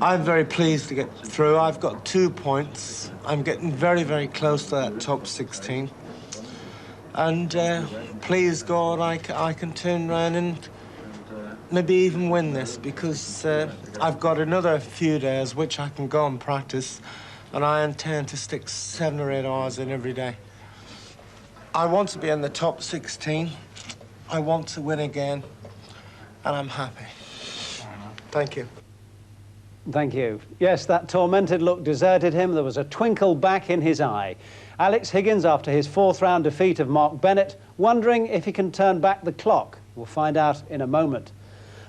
I'm very pleased to get through. I've got 2 points. I'm getting very, very close to that top 16. And please, God, I can turn around and maybe even win this, because I've got another few days which I can go and practice, and I intend to stick 7 or 8 hours in every day. I want to be in the top 16. I want to win again, and I'm happy. Thank you. Thank you. Yes, that tormented look deserted him. There was a twinkle back in his eye. Alex Higgins, after his 4th round defeat of Mark Bennett, wondering if he can turn back the clock. We'll find out in a moment.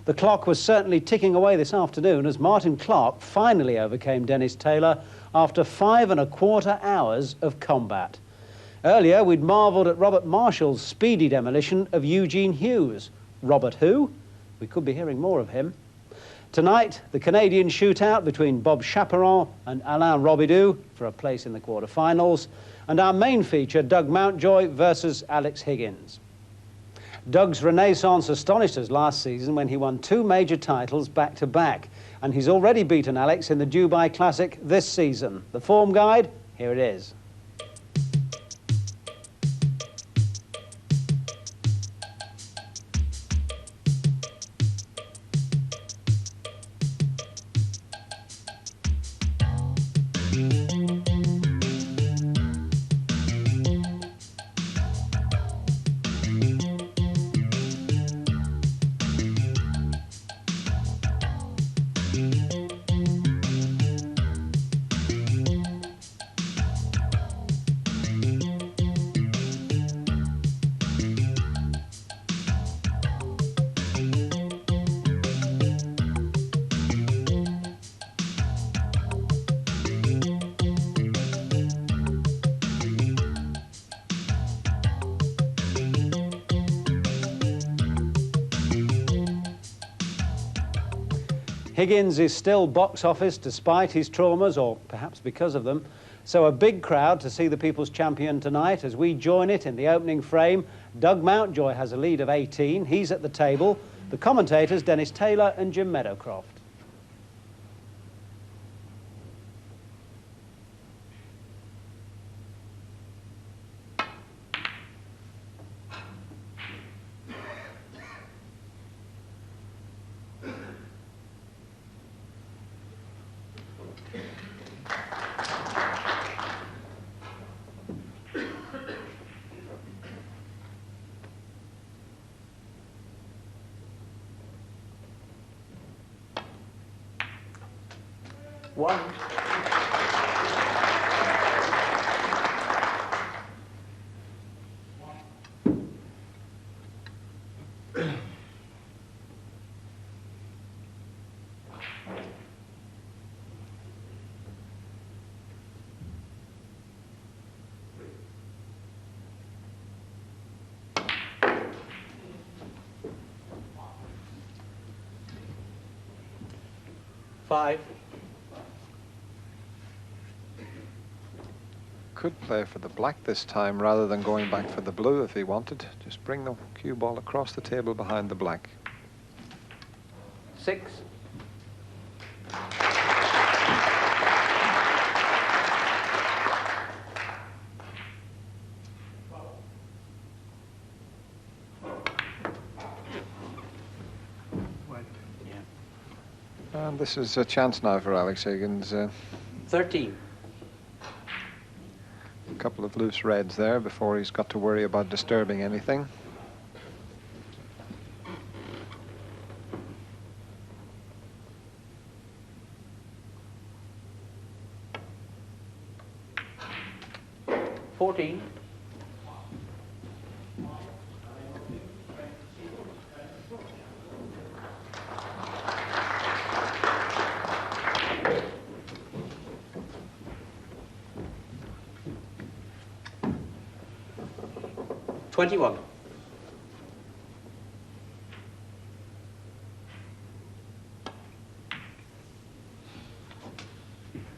The clock was certainly ticking away this afternoon as Martin Clark finally overcame Dennis Taylor after 5¼ hours of combat. Earlier, we'd marvelled at Robert Marshall's speedy demolition of Eugene Hughes. Robert who? We could be hearing more of him. Tonight, the Canadian shootout between Bob Chaperon and Alain Robidoux for a place in the quarter-finals, and our main feature, Doug Mountjoy versus Alex Higgins. Doug's renaissance astonished us last season when he won 2 major titles back-to-back, and he's already beaten Alex in the Dubai Classic this season. The form guide, here it is. Higgins is still box office despite his traumas, or perhaps because of them. So a big crowd to see the People's Champion tonight. As we join it in the opening frame, Doug Mountjoy has a lead of 18. He's at the table. The commentators, Dennis Taylor and Jim Meadowcroft. One. Five. Could play for the black this time rather than going back for the blue if he wanted. Just bring the cue ball across the table behind the black. 6. And this is a chance now for Alex Higgins. 13. A couple of loose reds there before he's got to worry about disturbing anything. $14. $21.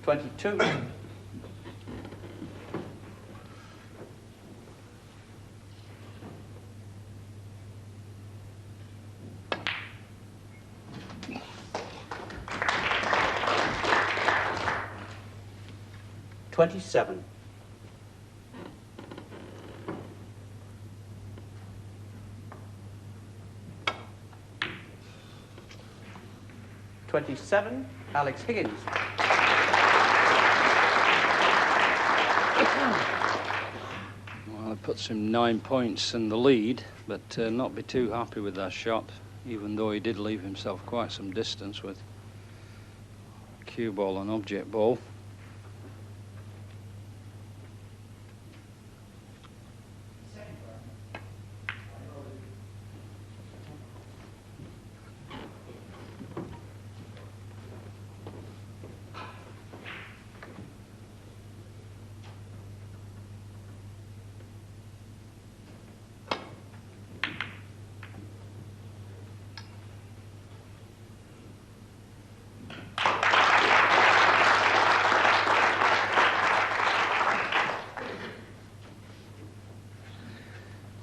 22. 1. 27. Alex Higgins. Well, it puts him 9 points in the lead, but not be too happy with that shot, even though he did leave himself quite some distance with cue ball and object ball.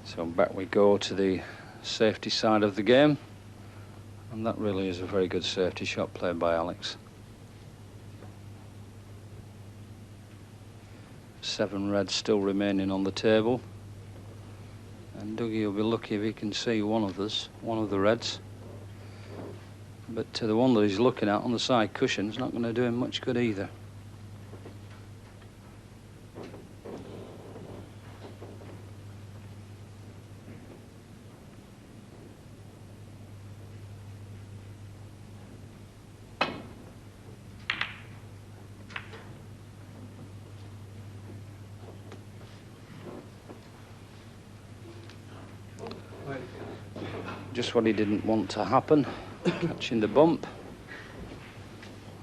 So back we go to the safety side of the game, and that really is a very good safety shot played by Alex. 7 reds still remaining on the table, and Dougie will be lucky if he can see one of the reds. But the one that he's looking at on the side cushion is not going to do him much good either. Just what he didn't want to happen, catching the bump.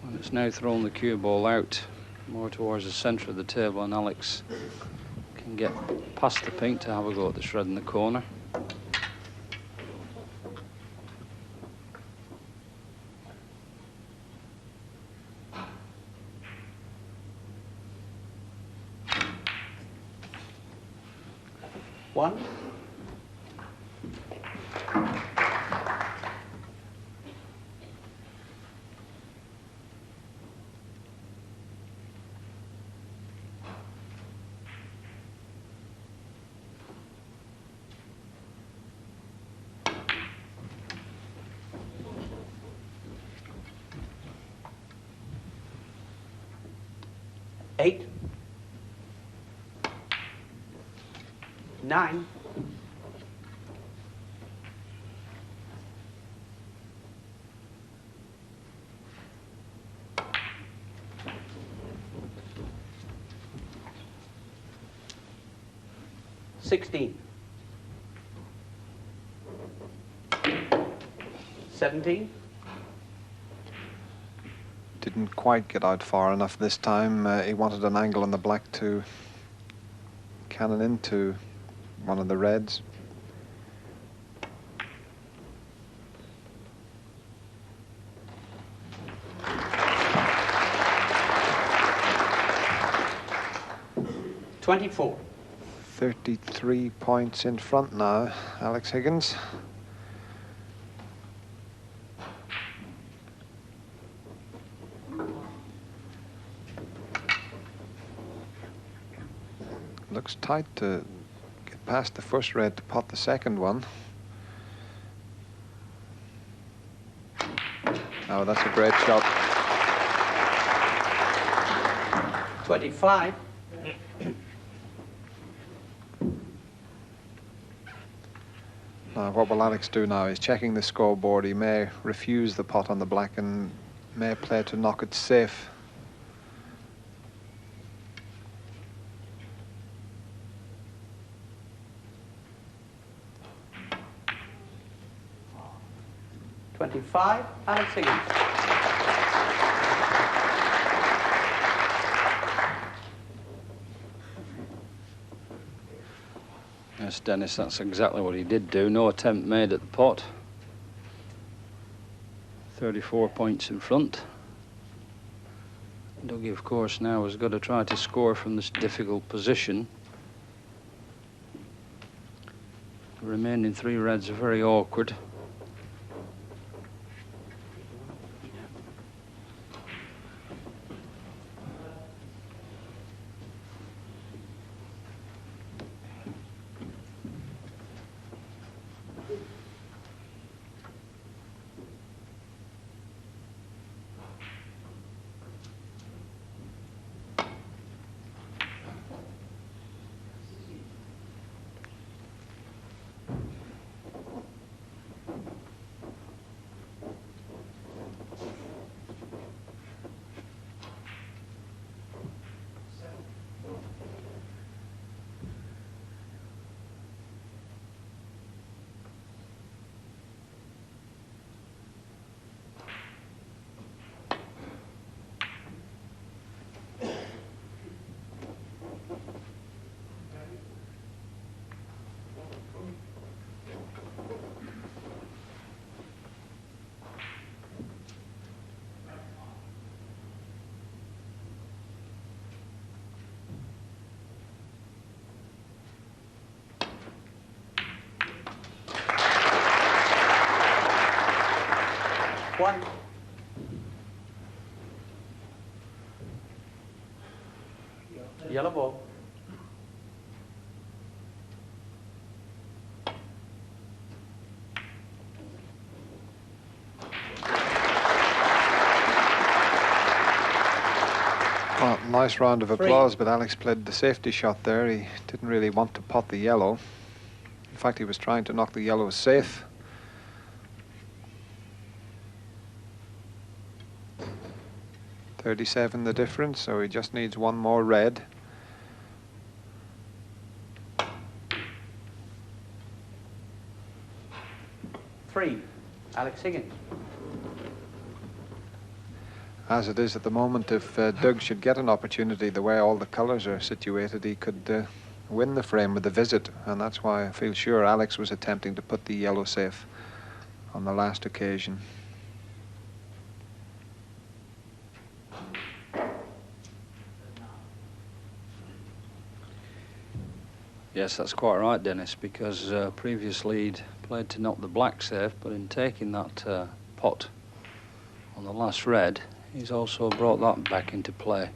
And it's now thrown the cue ball out more towards the centre of the table, and Alex can get past the pink to have a go at this red in the corner. One. Eight. 9. $16. 17. Didn't quite get out far enough this time. He wanted an angle on the black to cannon into one of the reds. $24. 33 points in front now, Alex Higgins. Looks tight to get past the first red to pot the second one. Oh, that's a great shot. 25. Now, what will Alex do now? He's checking the scoreboard. He may refuse the pot on the black and may play to knock it safe. $25. Alex Higgins. Yes, Dennis, that's exactly what he did do. No attempt made at the pot. 34 points in front. Dougie, of course, now has got to try to score from this difficult position. The remaining 3 reds are very awkward. 1. Yellow ball. Well, nice round of 3. applause, but Alex played the safety shot there. He didn't really want to pot the yellow. In fact, he was trying to knock the yellow safe. .37 the difference, so he just needs one more red. Three. Alex Higgins. As it is at the moment, if Doug should get an opportunity, the way all the colours are situated, he could win the frame with the visit, and that's why I feel sure Alex was attempting to put the yellow safe on the last occasion. Yes, that's quite right, Dennis, because previously he'd played to knock the black safe, but in taking that pot on the last red, he's also brought that back into play.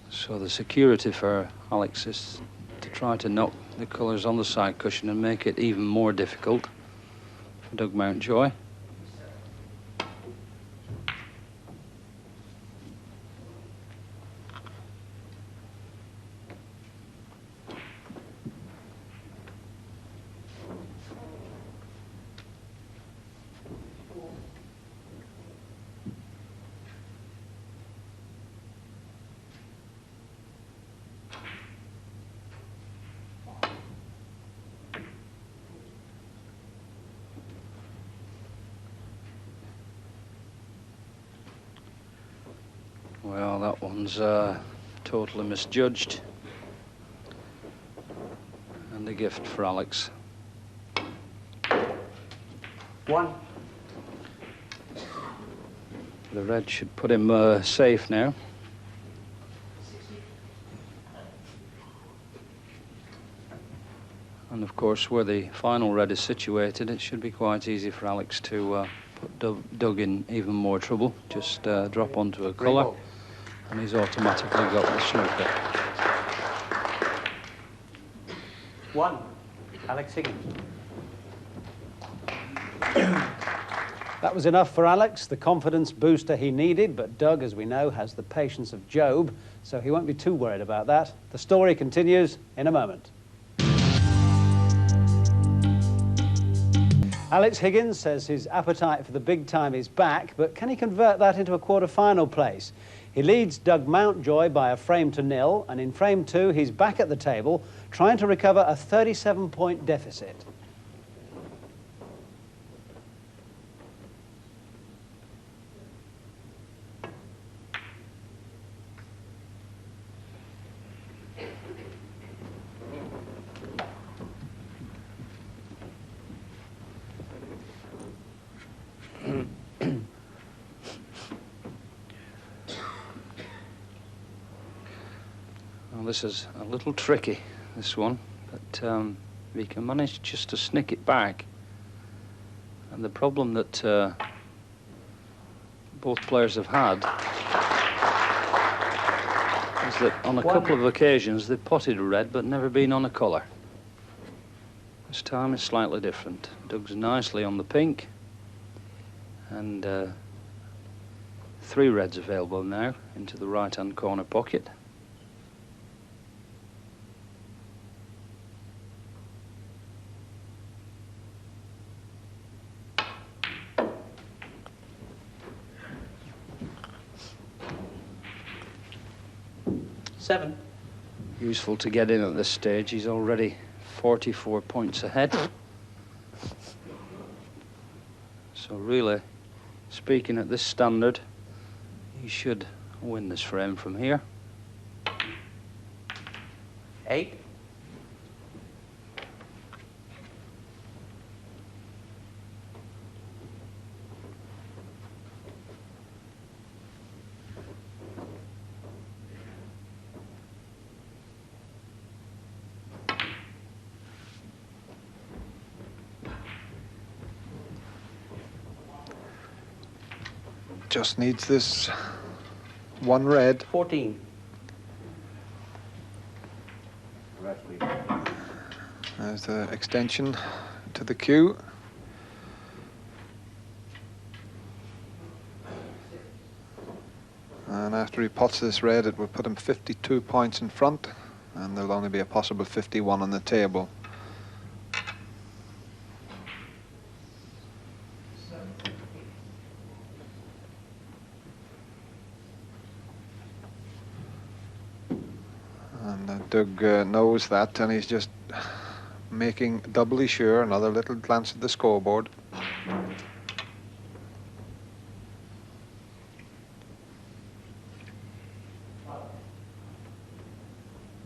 So the security for Alex is to try to knock the colours on the side cushion and make it even more difficult for Doug Mountjoy. Well, that one's totally misjudged. And a gift for Alex. 1. The red should put him safe now. And of course, where the final red is situated, it should be quite easy for Alex to put Doug in even more trouble. Just drop onto a colour, and he's automatically got the snooker. 1. Alex Higgins. That was enough for Alex, the confidence booster he needed, but Doug, as we know, has the patience of Job, so he won't be too worried about that. The story continues in a moment. Alex Higgins says his appetite for the big time is back, but can he convert that into a quarter-final place? He leads Doug Mountjoy by a frame to 0, and in frame 2, he's back at the table, trying to recover a 37-point deficit. Well, this is a little tricky, this one, but we can manage just to snick it back. And the problem that both players have had is that on a couple of occasions they've potted red but never been on a colour. This time is slightly different. Doug's nicely on the pink, and 3 reds available now into the right-hand corner pocket. Seven. Useful to get in at this stage. He's already 44 points ahead. So really, speaking at this standard, he should win this frame from here. 8. Just needs this one red. 14. There's the extension to the cue. And after he pots this red, it will put him 52 points in front, and there'll only be a possible 51 on the table. And Doug knows that, and he's just making doubly sure. Another little glance at the scoreboard.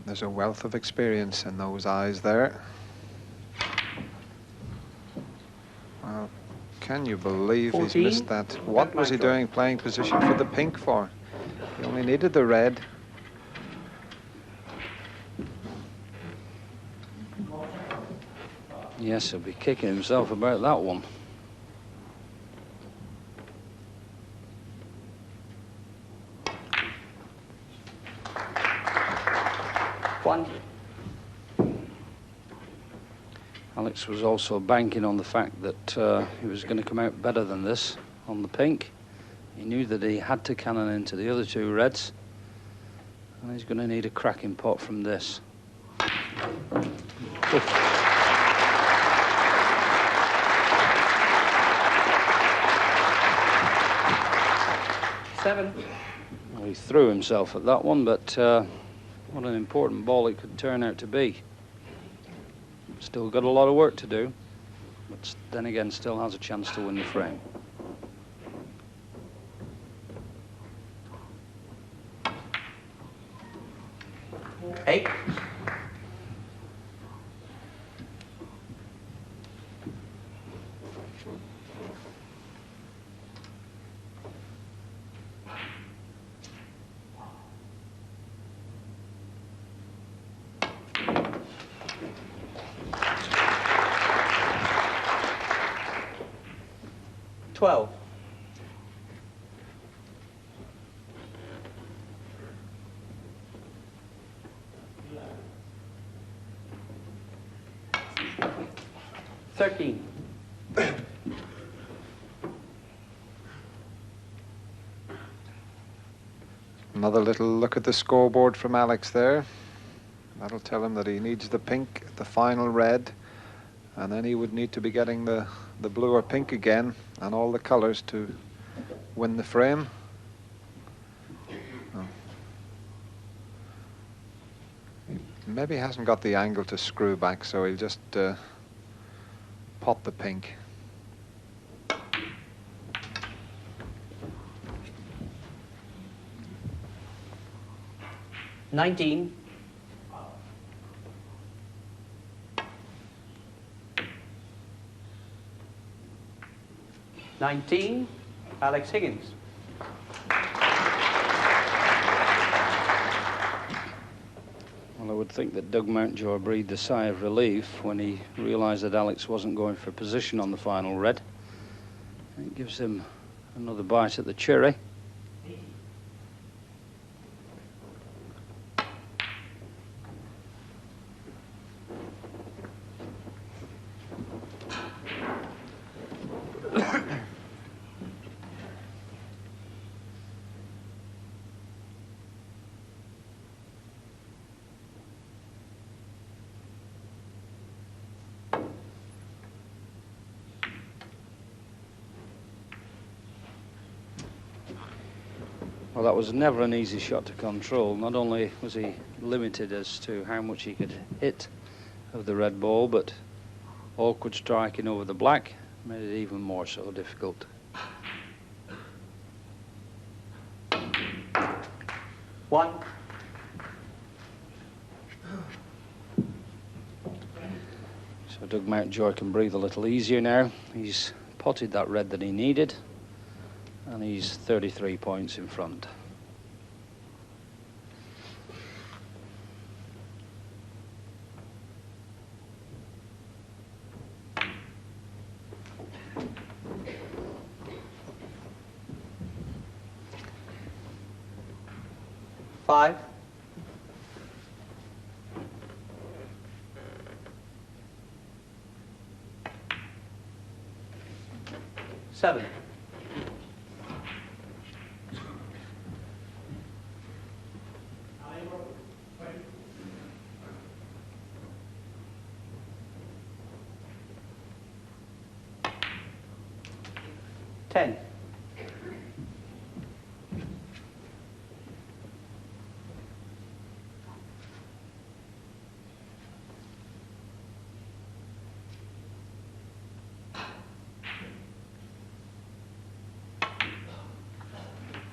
There's a wealth of experience in those eyes there. Well, can you believe 14. he's missed that? What was he doing playing position for the pink for? He only needed the red. Yes, he'll be kicking himself about that one. One. Alex was also banking on the fact that he was going to come out better than this on the pink. He knew that he had to cannon into the other two reds, and he's going to need a cracking pot from this. Oof. 7. Well, he threw himself at that one, but what an important ball it could turn out to be. Still got a lot of work to do, but then again still has a chance to win the frame. Eight. $12. $13. Another little look at the scoreboard from Alex there. That'll tell him that he needs the pink, the final red, and then he would need to be getting the blue or pink again and all the colors to win the frame. Oh. He maybe hasn't got the angle to screw back, so he'll just pot the pink. $19. $19. Alex Higgins. Well, I would think that Doug Mountjoy breathed a sigh of relief when he realised that Alex wasn't going for position on the final red. It gives him another bite at the cherry. Well, that was never an easy shot to control. Not only was he limited as to how much he could hit of the red ball, but awkward striking over the black made it even more so difficult. One. So Doug Mountjoy can breathe a little easier now. He's potted that red that he needed, and he's 33 points in front. 5. 7. 10.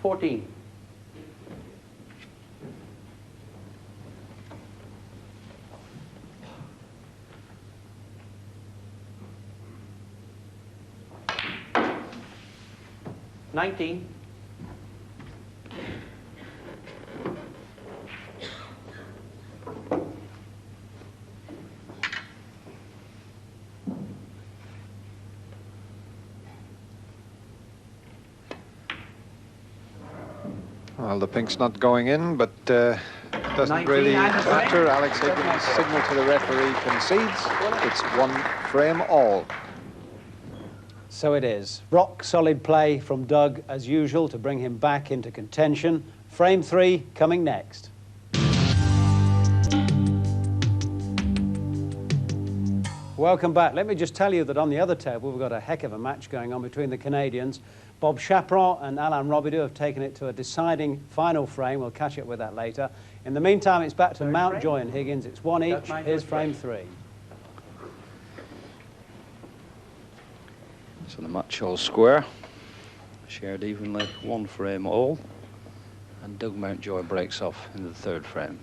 14. 19. 'Well, the pink's not going in, but doesn't 19 really and a frame. matter. Alex Higgins' signal to the referee concedes. It's 1 frame all. So it is. Rock solid play from Doug as usual to bring him back into contention. Frame 3 coming next. Welcome back. Let me just tell you that on the other table we've got a heck of a match going on between the Canadians. Bob Chaperon and Alain Robidoux have taken it to a deciding final frame. We'll catch up with that later. In the meantime, it's back to Mountjoy and Higgins. It's 1 each. Here's frame 3. So the match all square, shared evenly, 1 frame all, and Doug Mountjoy breaks off in the 3rd frame.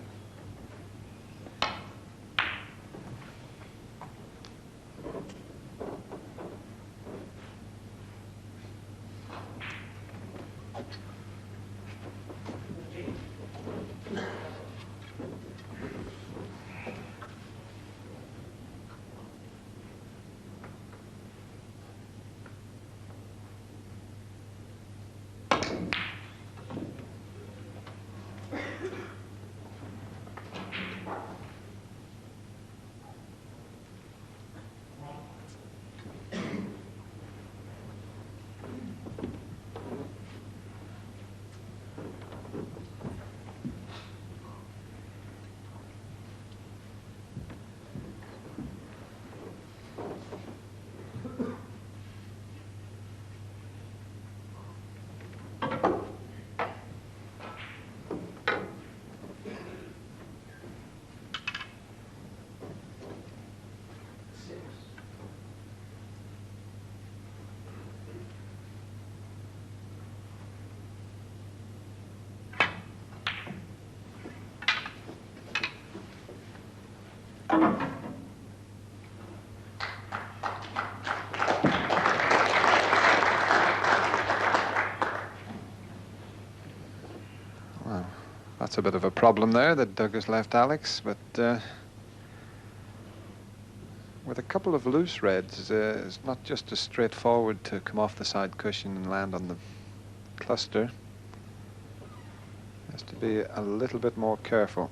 That's a bit of a problem there that Doug has left Alex, but with a couple of loose reds, it's not just as straightforward to come off the side cushion and land on the cluster. Has to be a little bit more careful.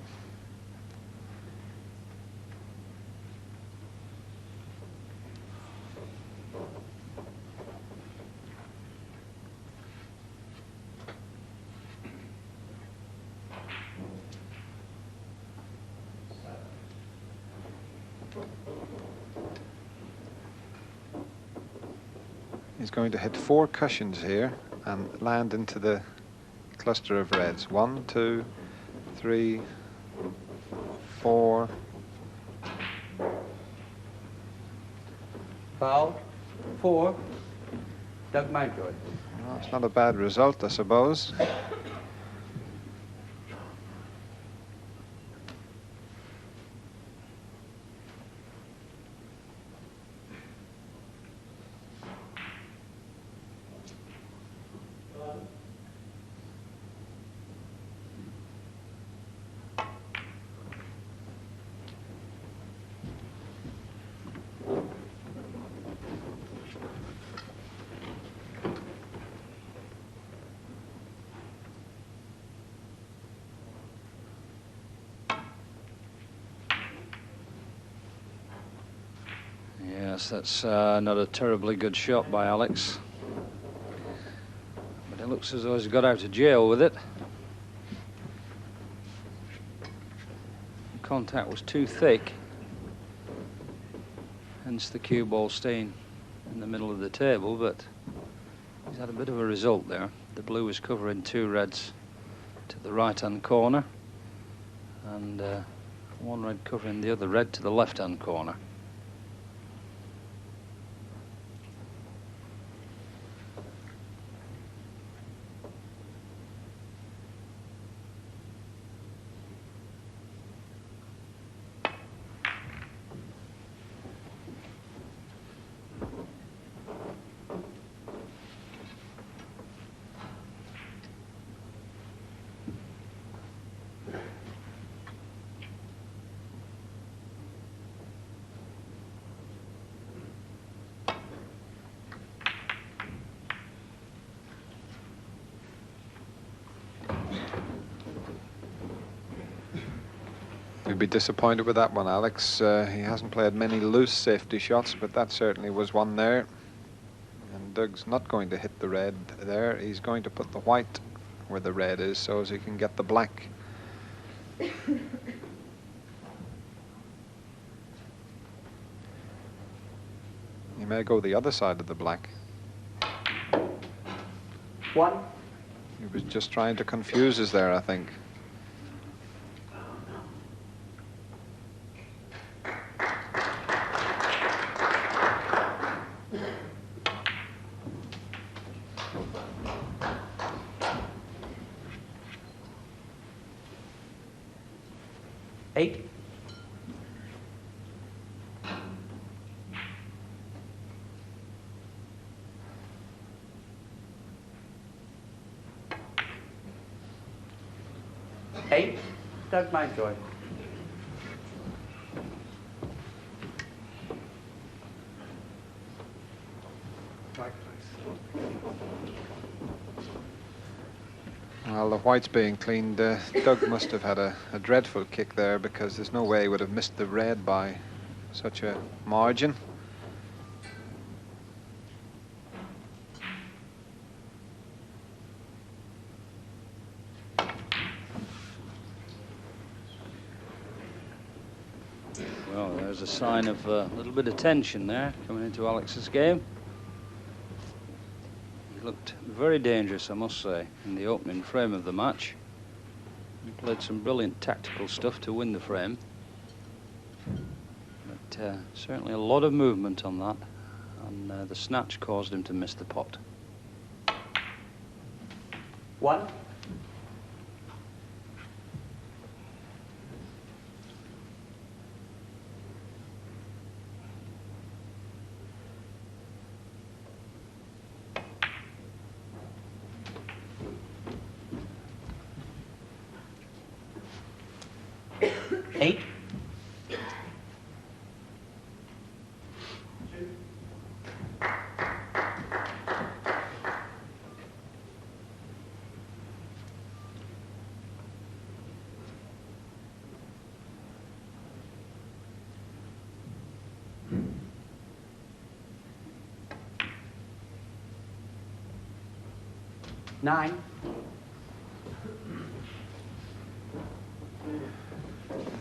He's going to hit 4 cushions here and land into the cluster of reds. 1, 2, 3, 4. Foul. 4. Doug Mountjoy. Well, it's not a bad result, I suppose. Yes, that's not a terribly good shot by Alex. But it looks as though he's got out of jail with it. The contact was too thick. Hence the cue ball staying in the middle of the table, but he's had a bit of a result there. The blue is covering 2 reds to the right-hand corner, and 1 red covering the other red to the left-hand corner. You'd be disappointed with that one, Alex. He hasn't played many loose safety shots, but that certainly was one there. And Doug's not going to hit the red there. He's going to put the white where the red is so as he can get the black. He may go the other side of the black. 1. He was just trying to confuse us there, I think. Eight. Eight. Doug Mountjoy. Well, the white's being cleaned. Doug must have had a dreadful kick there, because there's no way he would have missed the red by such a margin. Well, there's a sign of a little bit of tension there coming into Alex's game. He looked very dangerous, I must say, in the opening frame of the match. He played some brilliant tactical stuff to win the frame. But certainly a lot of movement on that, and the snatch caused him to miss the pot. 1. Eight. Nine.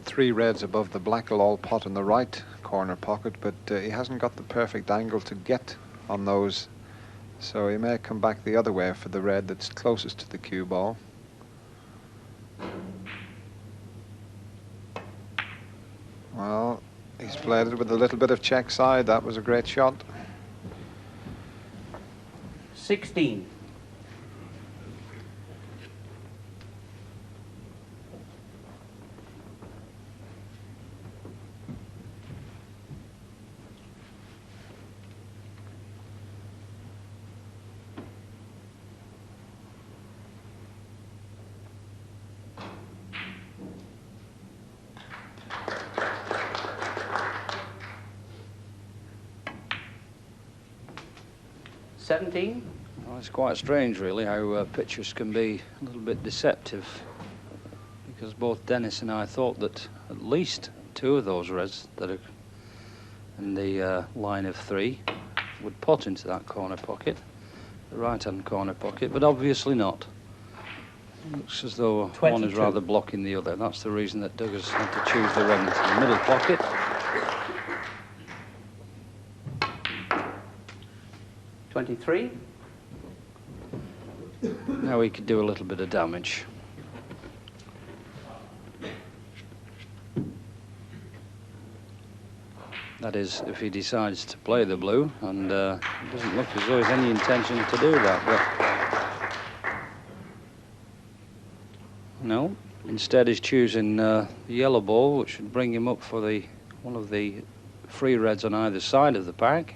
Three reds above the black will all pot in the right corner pocket, but he hasn't got the perfect angle to get on those, so he may come back the other way for the red that's closest to the cue ball. Well, he's played it with a little bit of check side. That was a great shot. 16. Well, it's quite strange, really, how pictures can be a little bit deceptive, because both Dennis and I thought that at least two of those reds that are and the line of 3 would pot into that corner pocket, the right-hand corner pocket, but obviously not. It looks as though 22. one is rather blocking the other. That's the reason that Doug has had to choose the red into the middle pocket. $23. Now he could do a little bit of damage. That is, if he decides to play the blue, and it doesn't look as though there's any intention to do that, but no. Instead, he's choosing the yellow ball, which would bring him up for one of the free reds on either side of the pack.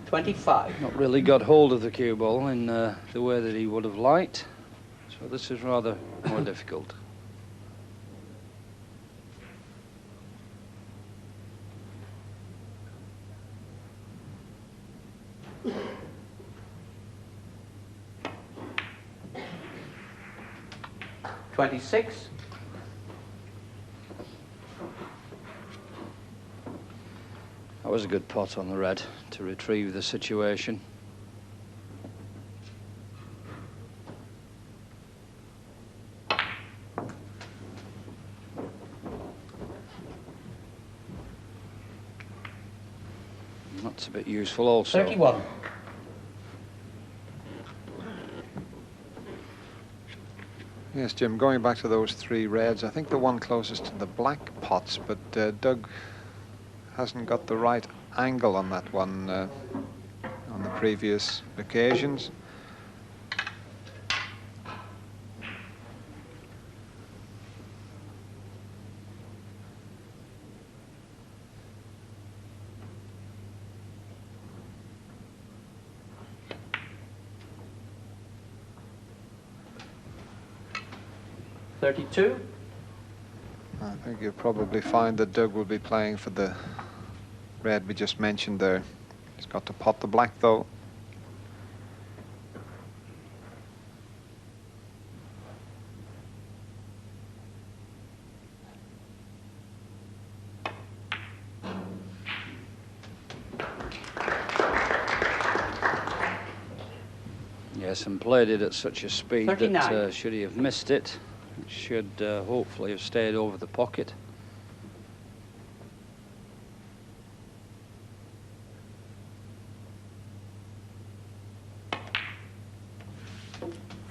$25. Not really got hold of the cue ball in the way that he would have liked, so this is rather more difficult. $26. That was a good pot on the red to retrieve the situation. That's a bit useful also. 31. Yes, Jim, going back to those 3 reds, I think the one closest to the black pots, but Doug hasn't got the right angle on that one on the previous occasions. $32. I think you'll probably find that Doug will be playing for the red we just mentioned there. He's got to pot the black though. Yes, and played it at such a speed 39. that should he have missed it, it should hopefully have stayed over the pocket.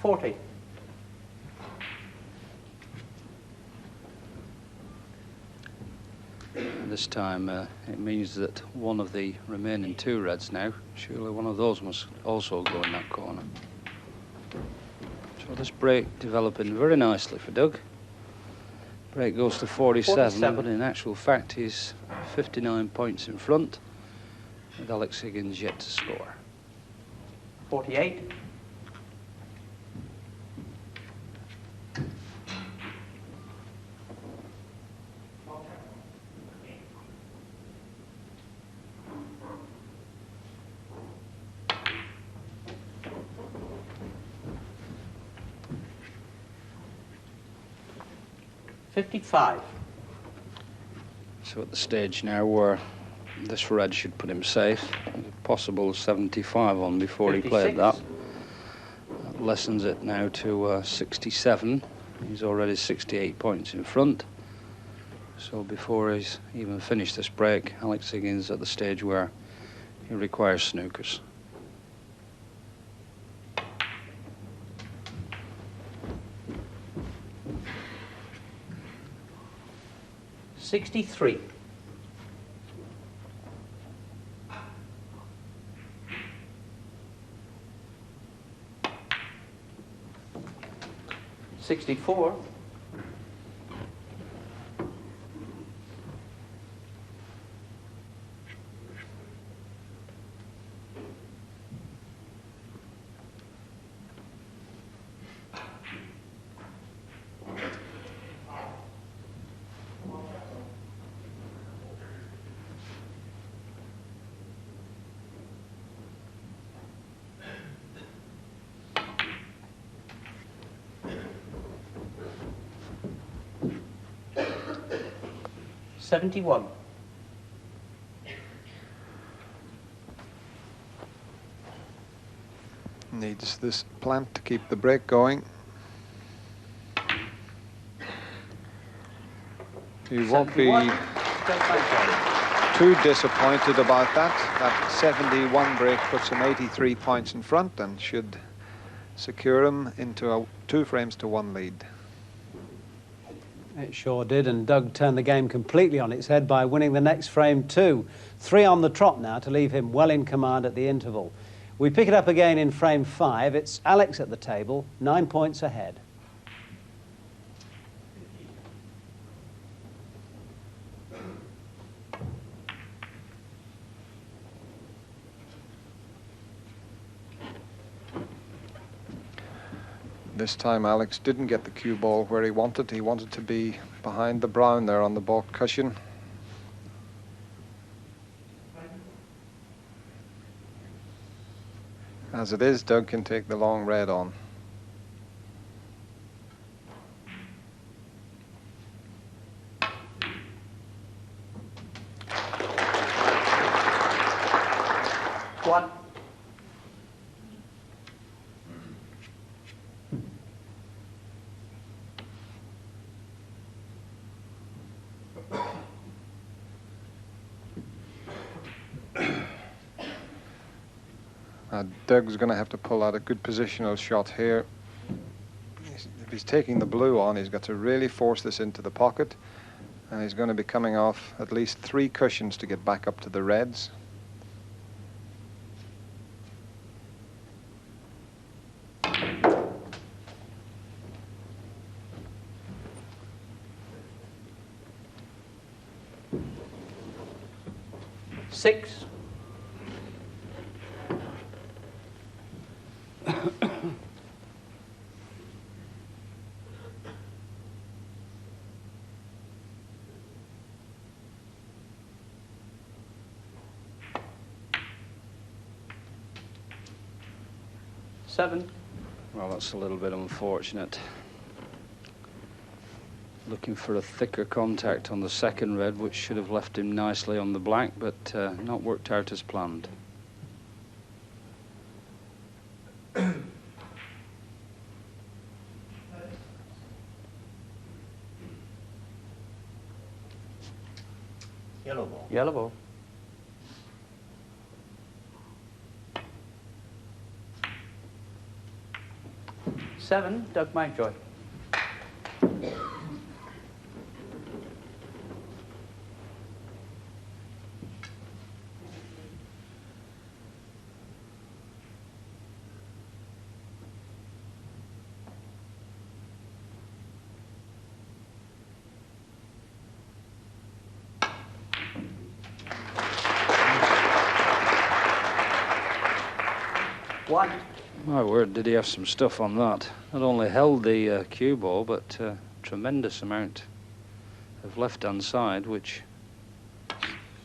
$40. And this time it means that one of the remaining 2 reds now, surely one of those must also go in that corner. So this break developing very nicely for Doug. Break goes to 47, but in actual fact he's 59 points in front, with Alex Higgins yet to score. 48. $55. So at the stage now where this red should put him safe, a possible 75 on before 56. he played that. That lessens it now to 67. He's already 68 points in front. So before he's even finished this break, Alex Higgins at the stage where he requires snookers. $63. $64. 71. Needs this plant to keep the break going. You won't be 71. Doug Mountjoy. too disappointed about that. That 71 break puts him 83 points in front and should secure him into a 2 frames to 1 lead. It sure did, and Doug turned the game completely on its head by winning the next frame too. 3 on the trot now to leave him well in command at the interval. We pick it up again in frame 5. It's Alex at the table, 9 points ahead. This time Alex didn't get the cue ball where he wanted. He wanted to be behind the brown there on the baulk cushion. As it is, Doug can take the long red on. One. Doug's going to have to pull out a good positional shot here. If he's taking the blue on, he's got to really force this into the pocket, and he's going to be coming off at least 3 cushions to get back up to the reds. Six. Seven. Well, that's a little bit unfortunate. Looking for a thicker contact on the second red, which should have left him nicely on the black, but not worked out as planned. Yellow ball. Yellow ball. Seven. Doug Mountjoy. One. My word, did he have some stuff on that. Not only held the cue ball, but tremendous amount of left-hand side, which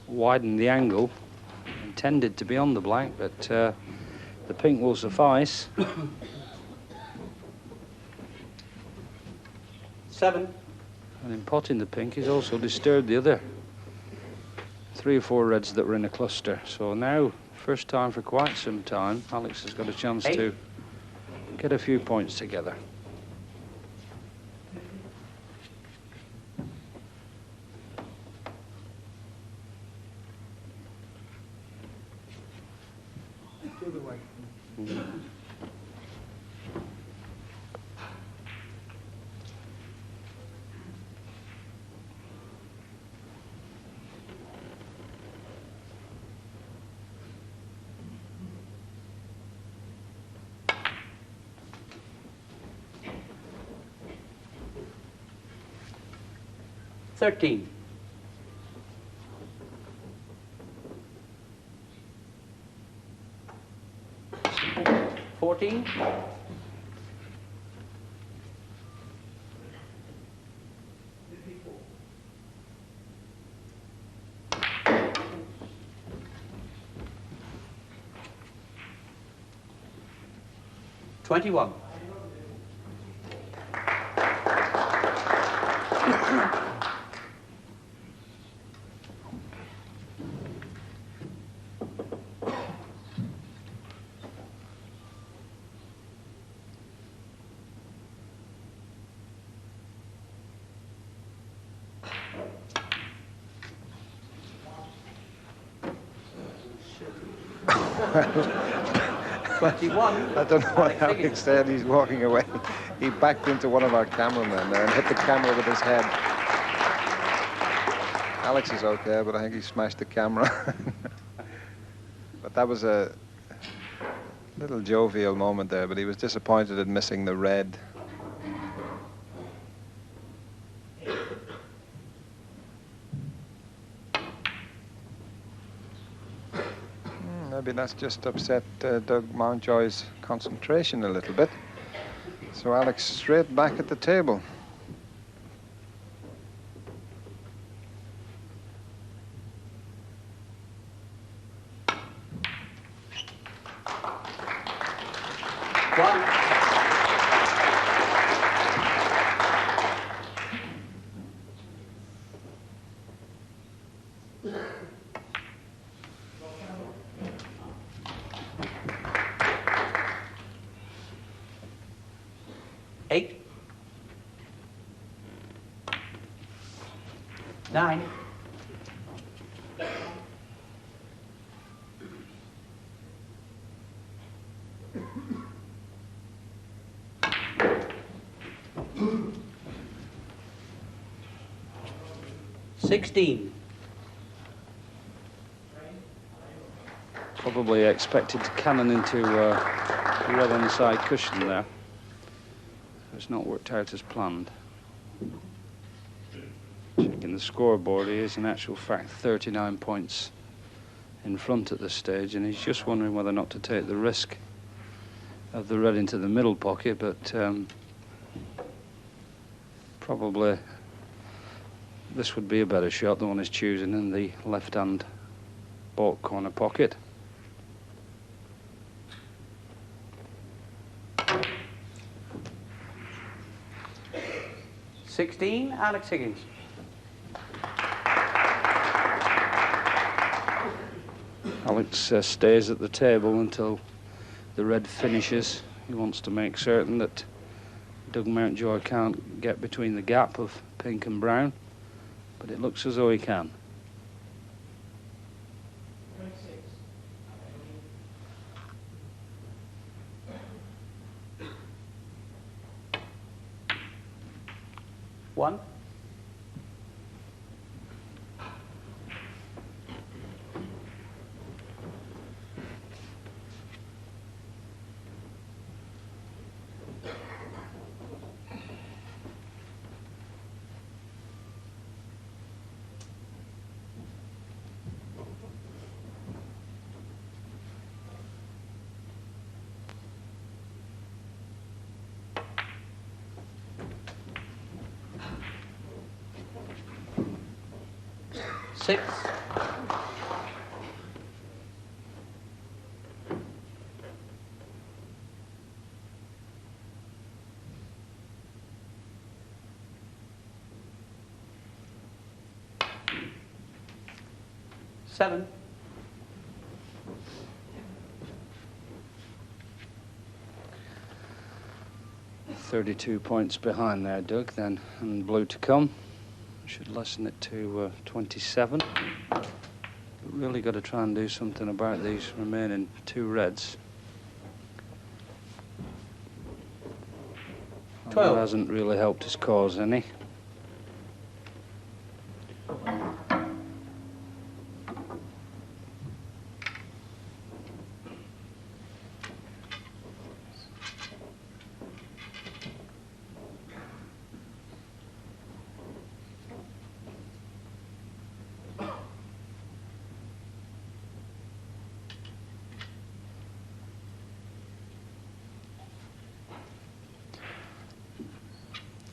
widened the angle. Intended to be on the black, but the pink will suffice. Seven. And in potting the pink, he's also disturbed the other 3 or 4 reds that were in a cluster. So now, first time for quite some time, Alex has got a chance to get a few points together. Thirteen. 14. 21. 21. I don't know what Alex Alex Higgins. said. He's walking away. He backed into one of our cameramen there and hit the camera with his head. Alex is okay, but I think he smashed the camera. But that was a little jovial moment there, but he was disappointed at missing the red. Maybe that's just upset Doug Mountjoy's concentration a little bit. So Alex straight back at the table. One. Eight. 9. 16. Probably expected to cannon into red on the side cushion there. It's not worked out as planned. Checking the scoreboard, he is in actual fact 39 points in front at this stage, and he's just wondering whether or not to take the risk of the red into the middle pocket, but probably this would be a better shot, the one he's choosing in the left-hand baulk corner pocket. $16, Alex Higgins. Alex stays at the table until the red finishes. He wants to make certain that Doug Mountjoy can't get between the gap of pink and brown, but it looks as though he can. One. Six. Seven. $32 points behind there, Doug, then, and blue to come. Should lessen it to 27. But really got to try and do something about these remaining 2 reds. 12. That hasn't really helped his cause any.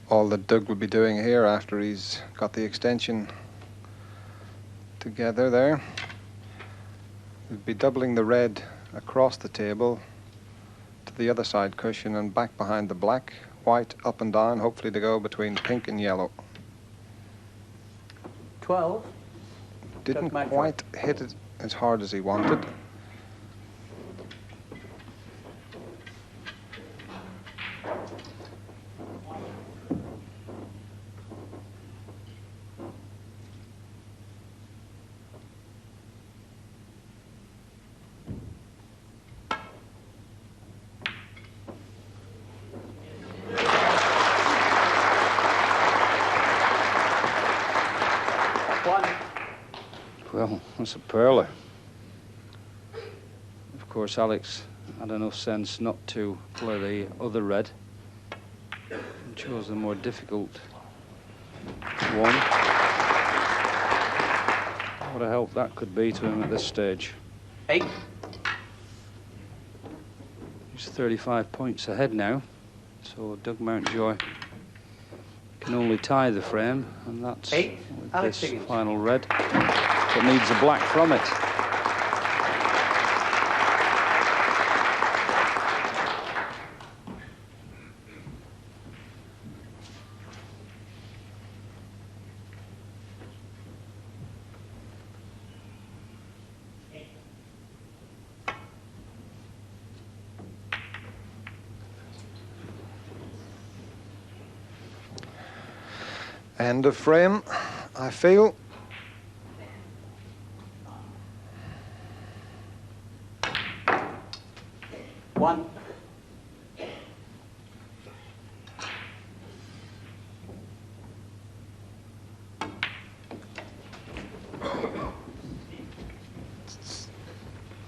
All that Doug will be doing here after he's got the extension together there, he'll be doubling the red across the table to the other side cushion and back behind the black, white up and down, hopefully to go between pink and yellow. 12. Didn't Mountjoy. quite hit it as hard as he wanted. Well, that's a perler. Of course, Alex had enough sense not to play the other red and chose the more difficult one. What a help that could be to him at this stage. 8. He's 35 points ahead now, so Doug Mountjoy can only tie the frame, and that's 8. with Alex this Higgins. final red. It needs a black from it. End of frame, I feel. One.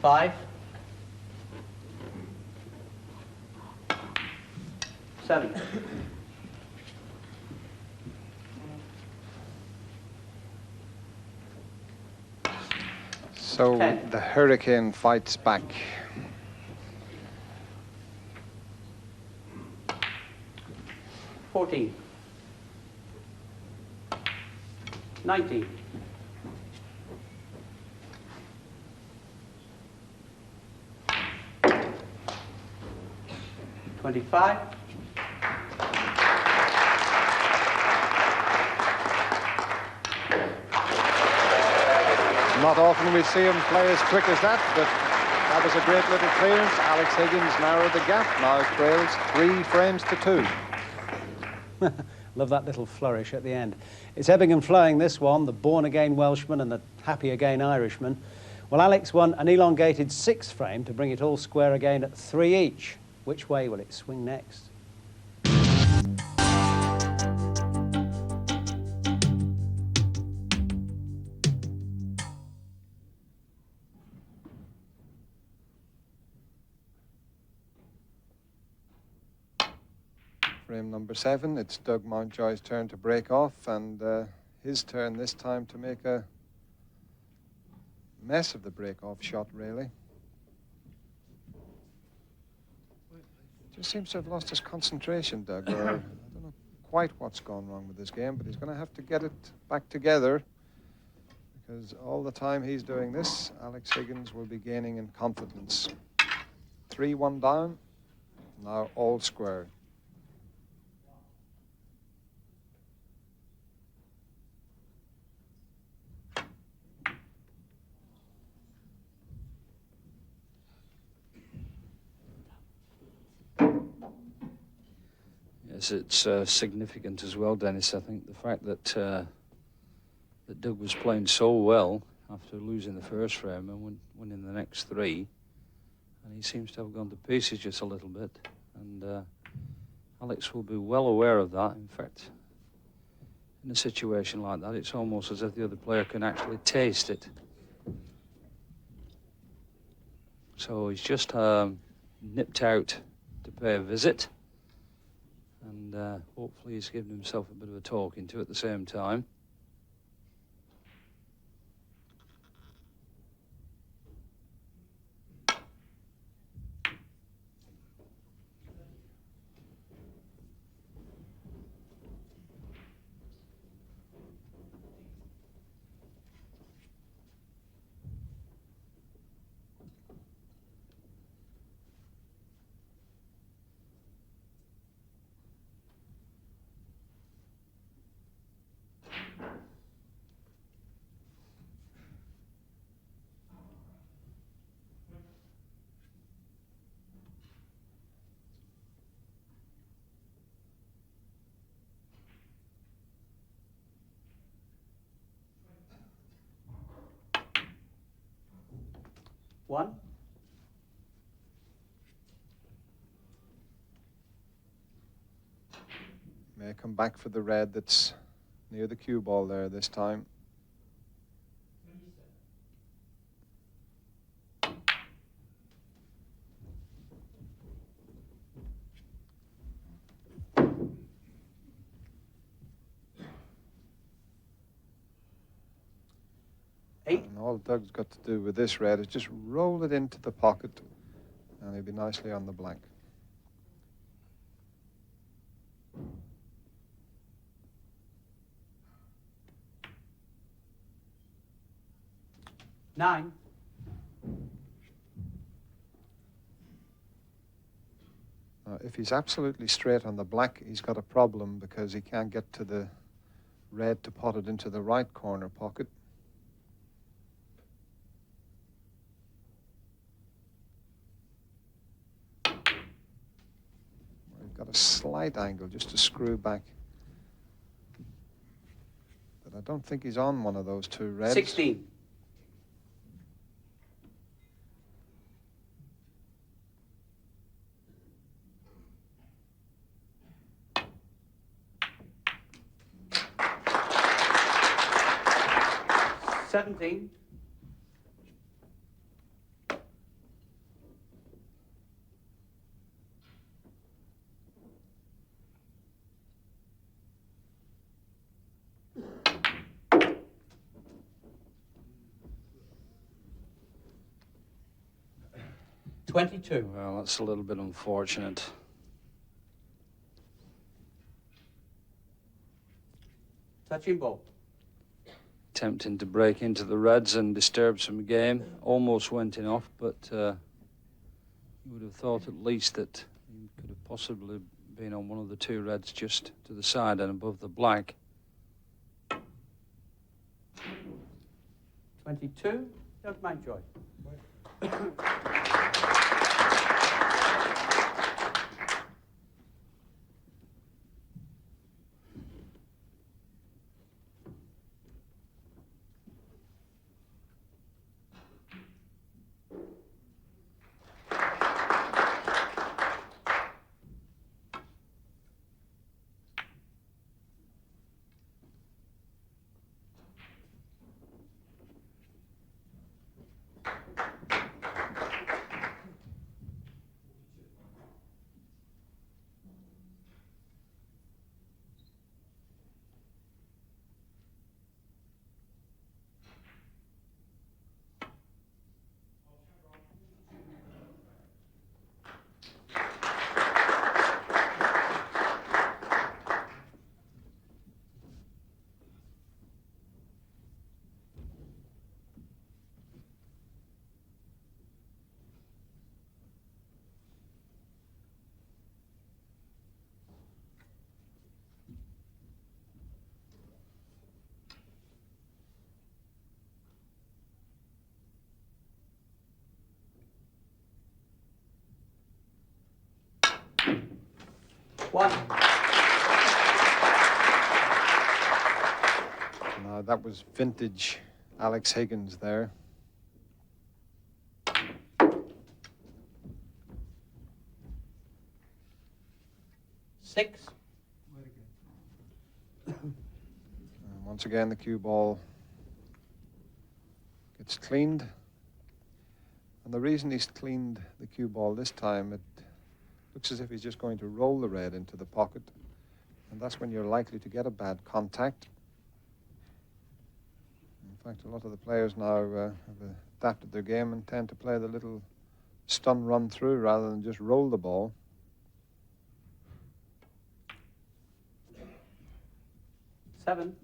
Five. 7. So 10. the Hurricane fights back. 14. 19. 25. Not often we see him play as quick as that, but that was a great little clearance. Alex Higgins narrowed the gap. Now trails 3 frames to 2. Love that little flourish at the end. It's ebbing and flowing, this one, the born-again Welshman and the happy-again Irishman. Well, Alex won an elongated 6 frame to bring it all square again at 3 each. Which way will it swing next? Frame number 7, it's Doug Mountjoy's turn to break off, and his turn this time to make a mess of the break-off shot, really. Just seems to have lost his concentration, Doug. Or I don't know quite what's gone wrong with this game, but he's going to have to get it back together, because all the time he's doing this, Alex Higgins will be gaining in confidence. 3-1 down, now all square. Yes, it's significant as well, Dennis. I think the fact that that Doug was playing so well after losing the first frame and winning the next 3, and he seems to have gone to pieces just a little bit. And Alex will be well aware of that. In fact, in a situation like that, it's almost as if the other player can actually taste it. So he's just nipped out to pay a visit. And hopefully he's given himself a bit of a talking to at the same time. One. May come back for the red that's near the cue ball there this time. 8. And all Doug's got to do with this red is just roll it into the pocket, and he'll be nicely on the black. Nine. If he's absolutely straight on the black, he's got a problem because he can't get to the red to pot it into the right corner pocket. We've got a slight angle just to screw back. But I don't think he's on one of those two reds. 16. $17. $22. Well, that's a little bit unfortunate. Touching ball. Attempting to break into the reds and disturb some game. Almost went in off, but you would have thought at least that he could have possibly been on one of the two reds just to the side and above the black. 22. Doug Mountjoy. One. Now that was vintage Alex Higgins there. Six. And once again, the cue ball gets cleaned. And the reason he's cleaned the cue ball this time, it looks as if he's just going to roll the red into the pocket. And that's when you're likely to get a bad contact. In fact, a lot of the players now have adapted their game and tend to play the little stun run through rather than just roll the ball. Seven.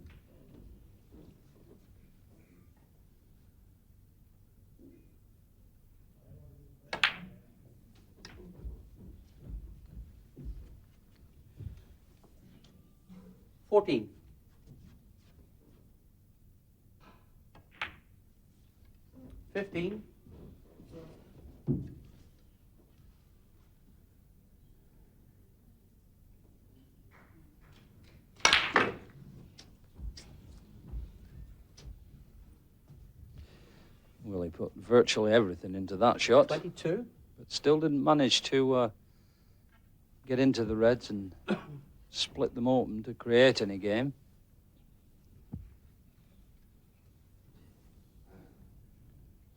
$14. $15. Well, he put virtually everything into that shot, 22. but still didn't manage to get into the reds and split them open to create any game.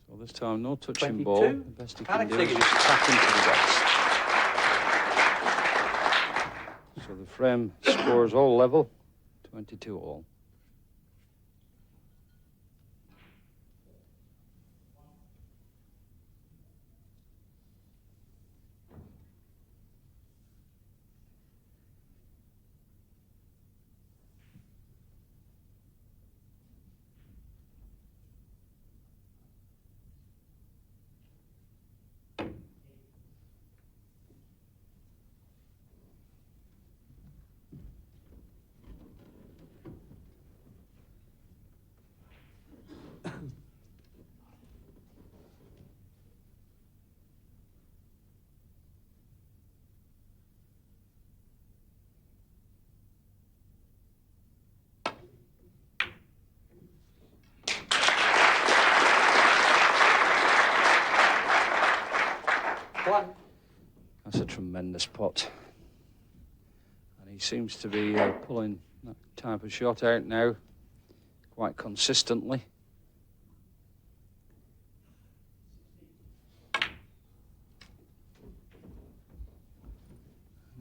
So this time, no touching 22. ball. The best he can Alex do is Higgins. just tap into the reds. So the frame scores all level, 22 all. tremendous putt. And he seems to be pulling that type of shot out now quite consistently. And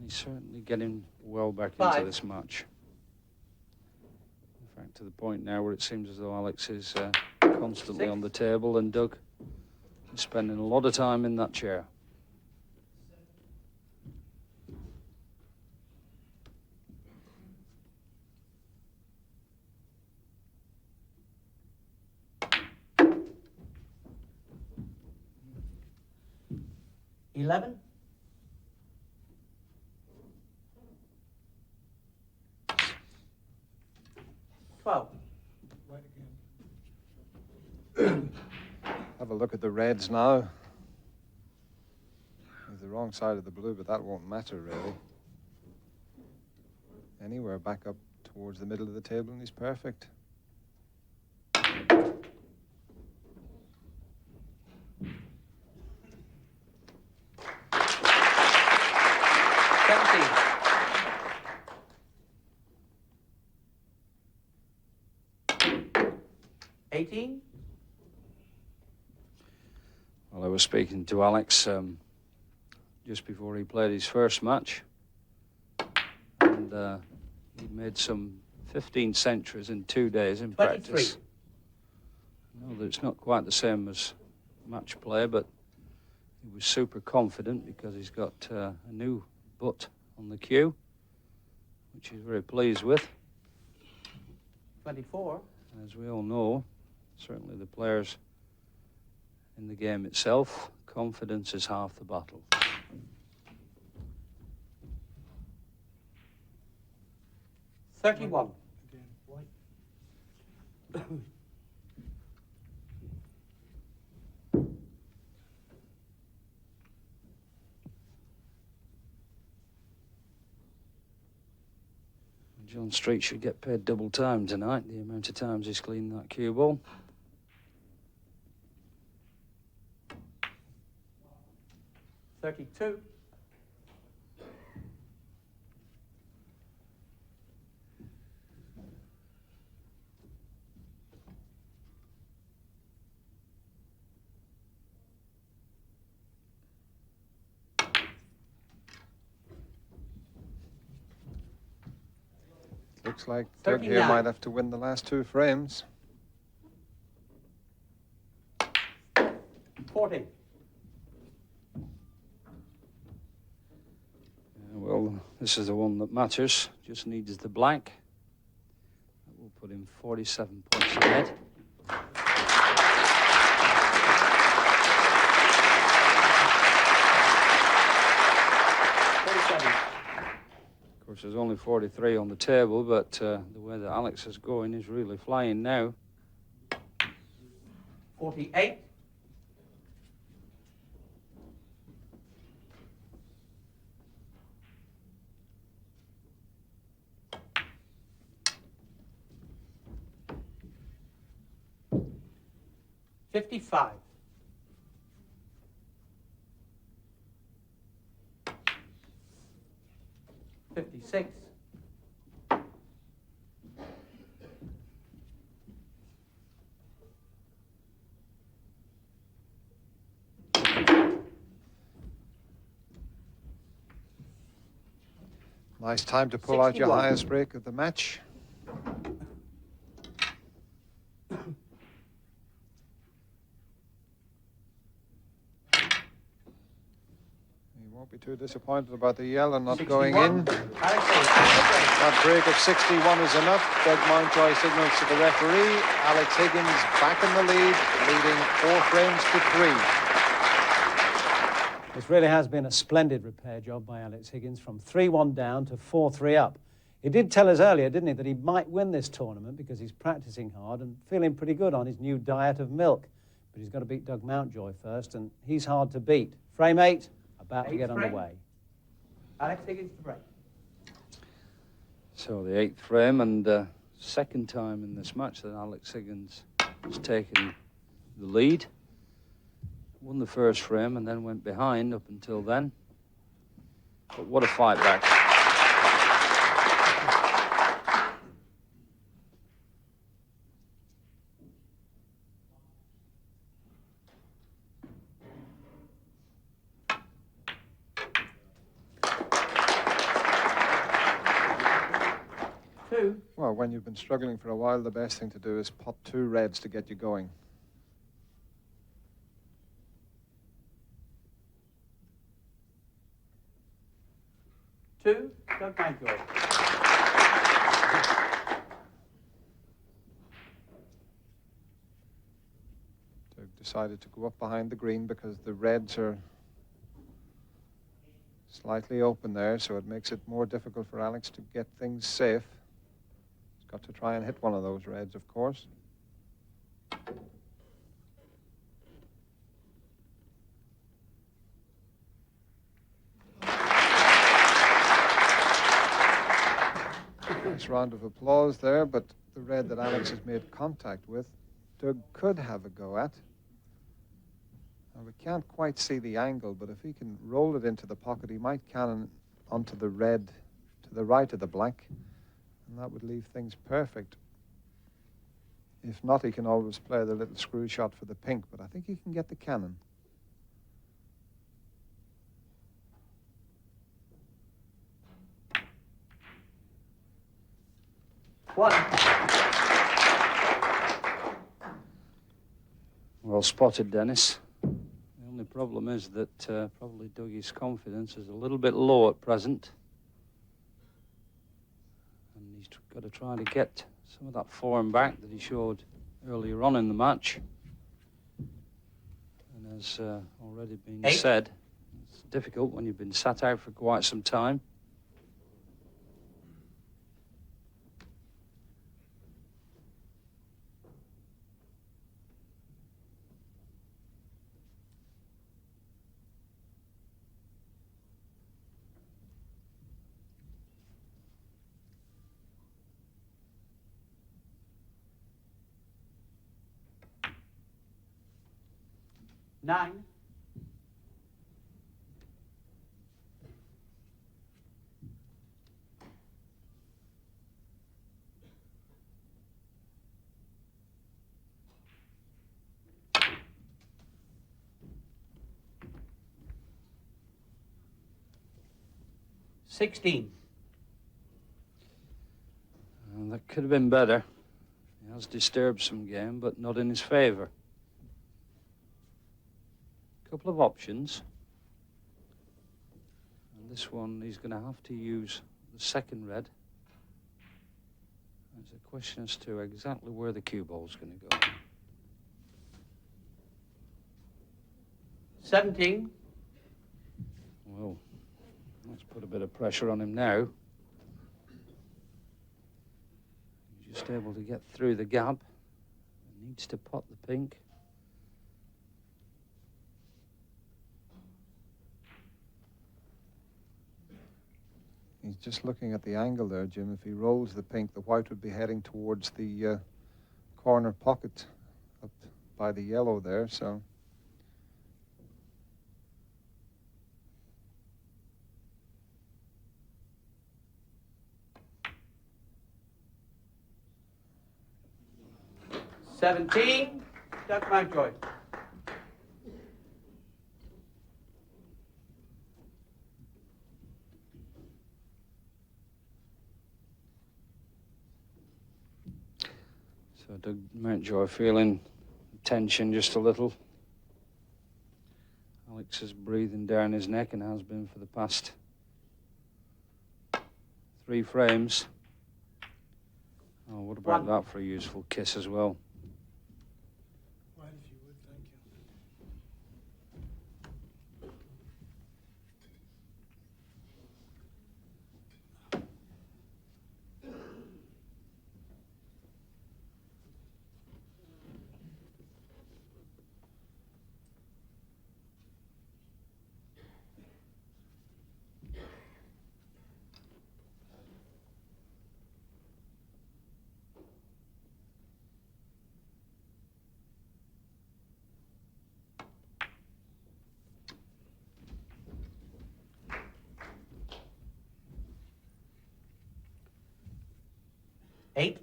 he's certainly getting well back into this match. In fact, to the point now where it seems as though Alex is constantly on the table and Doug is spending a lot of time in that chair. $11. $12. Have a look at the reds now. He's the wrong side of the blue, but that won't matter really. Anywhere back up towards the middle of the table and he's perfect. $18. Well, I was speaking to Alex just before he played his first match, and he made some 15 centuries in 2 days in 23. practice. I know that it's not quite the same as match play, but he was super confident because he's got a new butt on the cue, which he's very pleased with. 24. As we all know, certainly the players in the game itself, confidence is half the battle. $31. John Street should get paid double time tonight, the amount of times he's cleaned that cue ball. $32. Looks like Doug here 39. might have to win the last 2 frames. 40. Well, this is the one that matters. Just needs the black. That will put him 47 points ahead. Of course, there's only 43 on the table, but the way that Alex is going is really flying now. 48. $55. 56. Nice time to pull out your 61. highest break of the match. You won't be too disappointed about the yellow not 61. going in. That break of 61 is enough. Doug Mountjoy signals to the referee. Alex Higgins back in the lead, leading 4 frames to 3. This really has been a splendid repair job by Alex Higgins, from 3-1 down to 4-3 up. He did tell us earlier, didn't he, that he might win this tournament because he's practicing hard and feeling pretty good on his new diet of milk. But he's got to beat Doug Mountjoy first, and he's hard to beat. Frame 8, about to get underway. Alex Higgins to break. So the 8th frame, and second time in this match that Alex Higgins has taken the lead. Won the first frame and then went behind up until then. But what a fight back. Two. Well, when you've been struggling for a while, the best thing to do is pot 2 reds to get you going. Two. Doug Mountjoy. Doug decided to go up behind the green because the reds are slightly open there, so it makes it more difficult for Alex to get things safe. He's got to try and hit one of those reds, of course. Nice round of applause there, but the red that Alex has made contact with, Doug could have a go at. Now, we can't quite see the angle, but if he can roll it into the pocket, he might cannon onto the red to the right of the black, and that would leave things perfect. If not, he can always play the little screw shot for the pink, but I think he can get the cannon. One. Well spotted, Dennis. The only problem is that probably Dougie's confidence is a little bit low at present. And he's got to try to get some of that form back that he showed earlier on in the match. And as already been said, it's difficult when you've been sat out for quite some time. Nine. $16. That could have been better. He has disturbed some game, but not in his favour. Couple of options. And this one, he's going to have to use the second red. There's a question as to exactly where the cue ball's going to go. 17. Well, let's put a bit of pressure on him now. He's just able to get through the gap. He needs to pot the pink. He's just looking at the angle there, Jim. If he rolls the pink, the white would be heading towards the corner pocket up by the yellow there, so. $17. Doug Mountjoy. So Doug Mountjoy feeling tension just a little. Alex is breathing down his neck and has been for the past 3 frames. Oh, what about that for a useful kiss as well? Well, if you would, thank you. 8.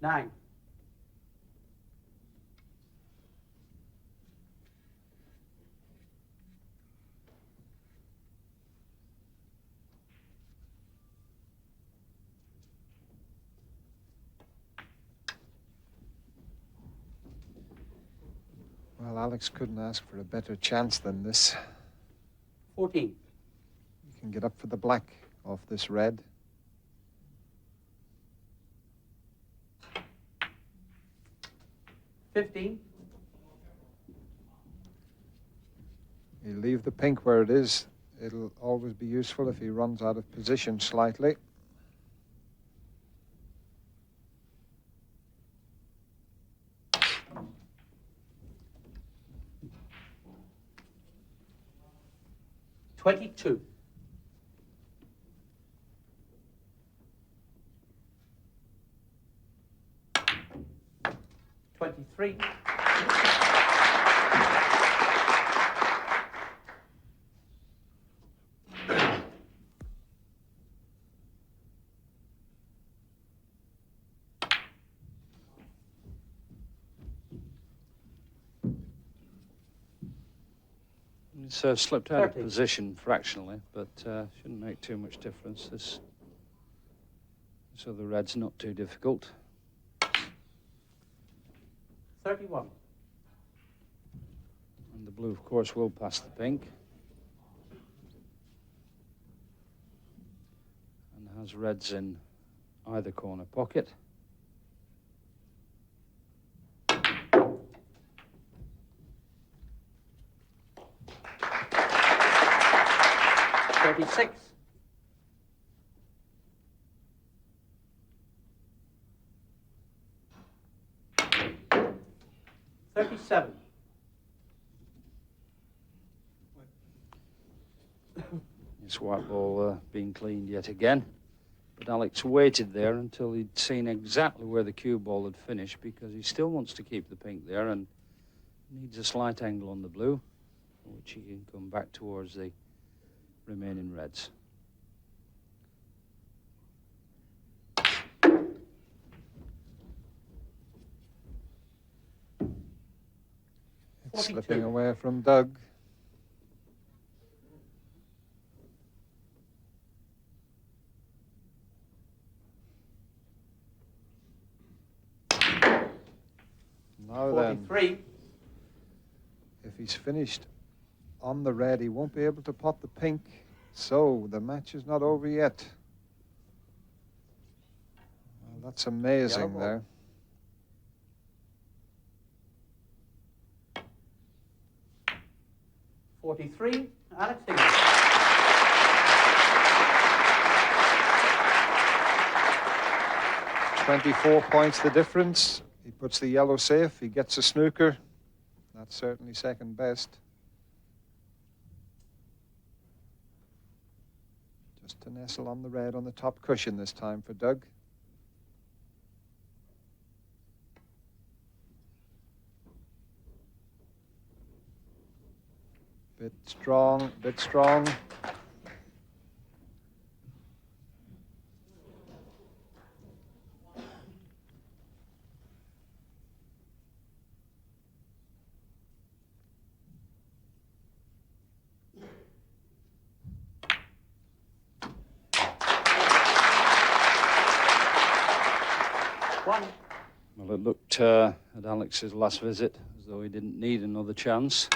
Nine. Well, Alex couldn't ask for a better chance than this. 14. You can get up for the black off this red. $15. He'll leave the pink where it is. It'll always be useful if he runs out of position slightly. $22. $23. It's slipped out of 30. position fractionally, but shouldn't make too much difference. This other red's not too difficult. 31. And the blue, of course, will pass the pink. And has reds in either corner pocket. $36. $37. This white ball being cleaned yet again. But Alex waited there until he'd seen exactly where the cue ball had finished, because he still wants to keep the pink there and needs a slight angle on the blue, which he can come back towards the remaining reds. It's 42. slipping away from Doug. Now then, 43. if he's finished on the red, he won't be able to pot the pink. So the match is not over yet. Well, that's amazing Yellow there. ball. 43. Alex Higgins. $24 points the difference. He puts the yellow safe. He gets a snooker. That's certainly second best. Just to nestle on the red on the top cushion this time for Doug. Bit strong, bit strong. One. Well, it looked at Alex's last visit as though he didn't need another chance.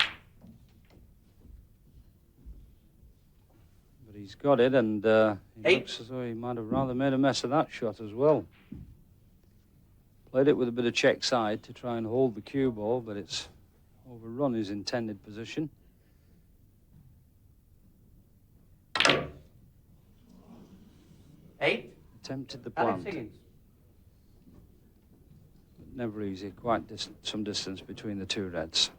But he's got it, and he 8. looks as though he might have rather made a mess of that shot as well. Played it with a bit of check side to try and hold the cue ball, but it's overrun his intended position. $8. Attempted the Alex plant. Higgins. Never easy, quite some distance between the two reds.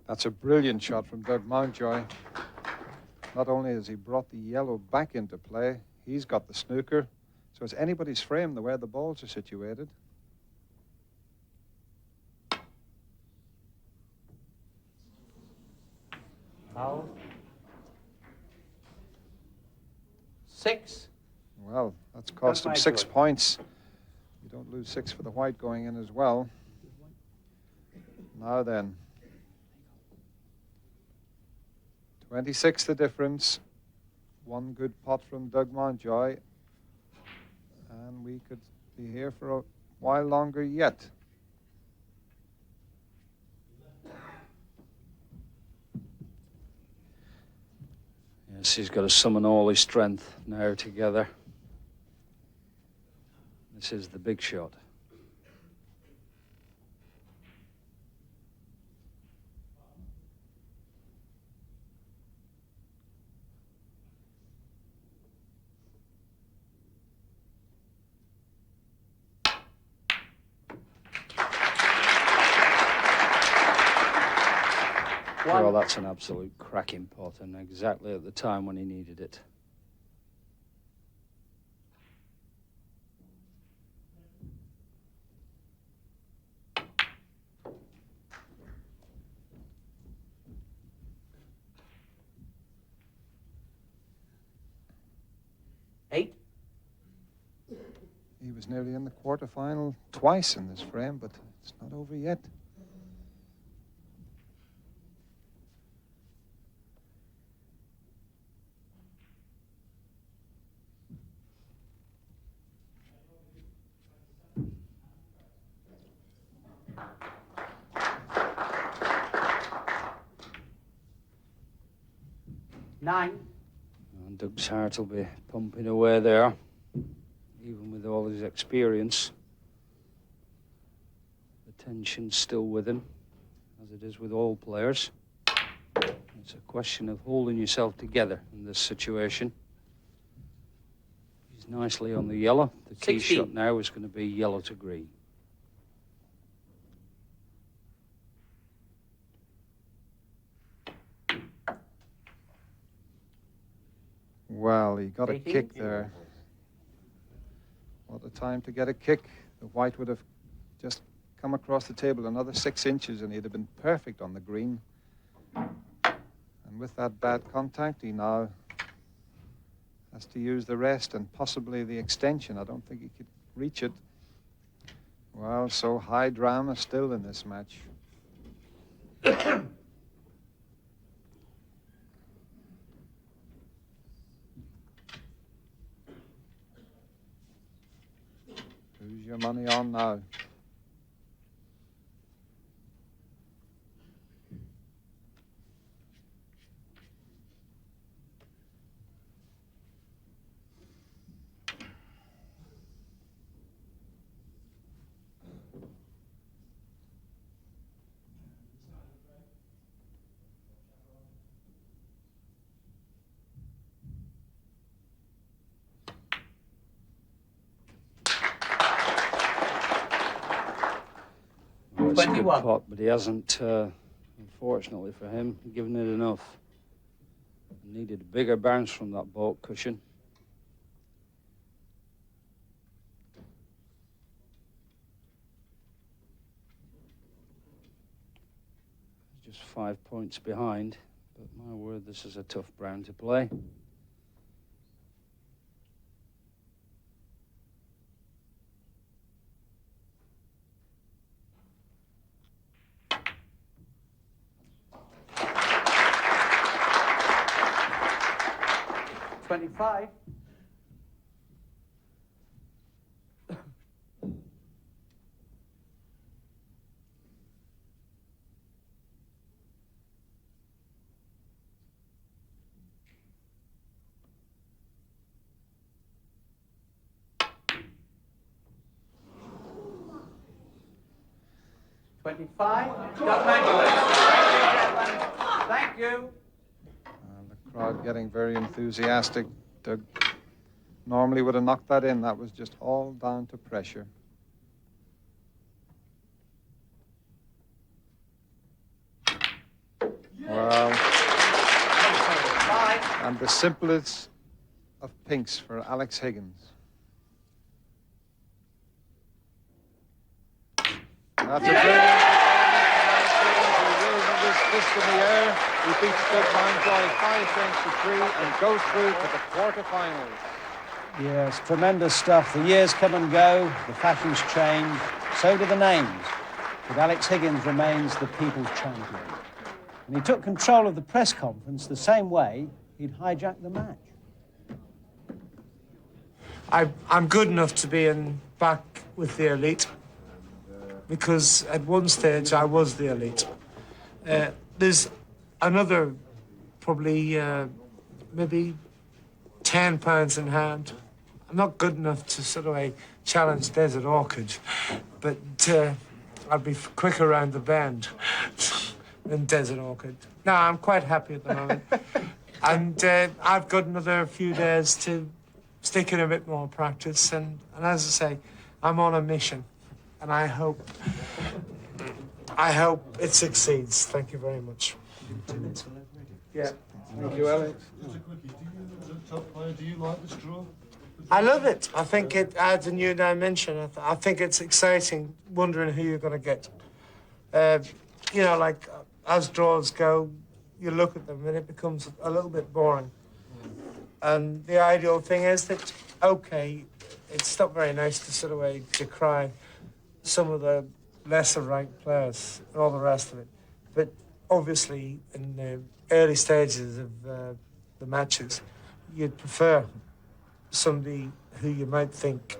That's a brilliant shot from Doug Mountjoy. Not only has he brought the yellow back into play, he's got the snooker. So it's anybody's frame the way the balls are situated. Foul. 6. Well, that's cost him 6 points. You don't lose 6 for the white going in as well. Now then. 26 the difference. One good pot from Doug Mountjoy. And we could be here for a while longer yet. Yes, he's got to summon all his strength now together. This is the big shot. Well, that's an absolute cracking pot, and exactly at the time when he needed it. He was nearly in the quarterfinal twice in this frame, but it's not over yet. Nine. And Doug's heart will be pumping away there, even with all his experience. The tension's still with him, as it is with all players. It's a question of holding yourself together in this situation. He's nicely on the yellow. The key 16. shot now is going to be yellow to green. Well, he got a 18. kick there. What a time to get a kick. The white would have just come across the table another 6 inches and he'd have been perfect on the green. And with that bad contact, he now has to use the rest and possibly the extension. I don't think he could reach it. Well, so high drama still in this match. Who's your money on now? It's a good 21. pot, but he hasn't, unfortunately for him, given it enough. Needed a bigger bounce from that baulk cushion. Just 5 points behind, but my word, this is a tough brown to play. $25. $25. Congratulations. Thank you. The crowd getting very enthusiastic. Doug normally would have knocked that in. That was just all down to pressure. And the simplest of pinks for Alex Higgins. That's a brilliant performance. He raises his fist in the air. He beats Doug Mountjoy 5 frames to 3 and goes through to the quarterfinals. Yes, tremendous stuff. The years come and go, the fashions change, so do the names. But Alex Higgins remains the people's champion. And he took control of the press conference the same way he'd hijacked the match. I'm good enough to be back with the elite, because at one stage I was the elite. There's another probably maybe 10 pounds in hand. I'm not good enough to sort of challenge Desert Orchid, but I'd be quick around the bend than Desert Orchid. No, I'm quite happy at the moment. And I've got another few days to stick in a bit more practice. And as I say, I'm on a mission. And I hope it succeeds. Thank you very much. Yeah. Thank you, Alex. Just a quickie. As a top player, do you like the straw? I love it. I think it adds a new dimension. I think it's exciting, wondering who you're going to get. You know, like, as draws go, you look at them and it becomes a little bit boring. And the ideal thing is that, OK, it's not very nice to sort of decry some of the lesser ranked players and all the rest of it. But obviously, in the early stages of the matches, you'd prefer somebody who you might think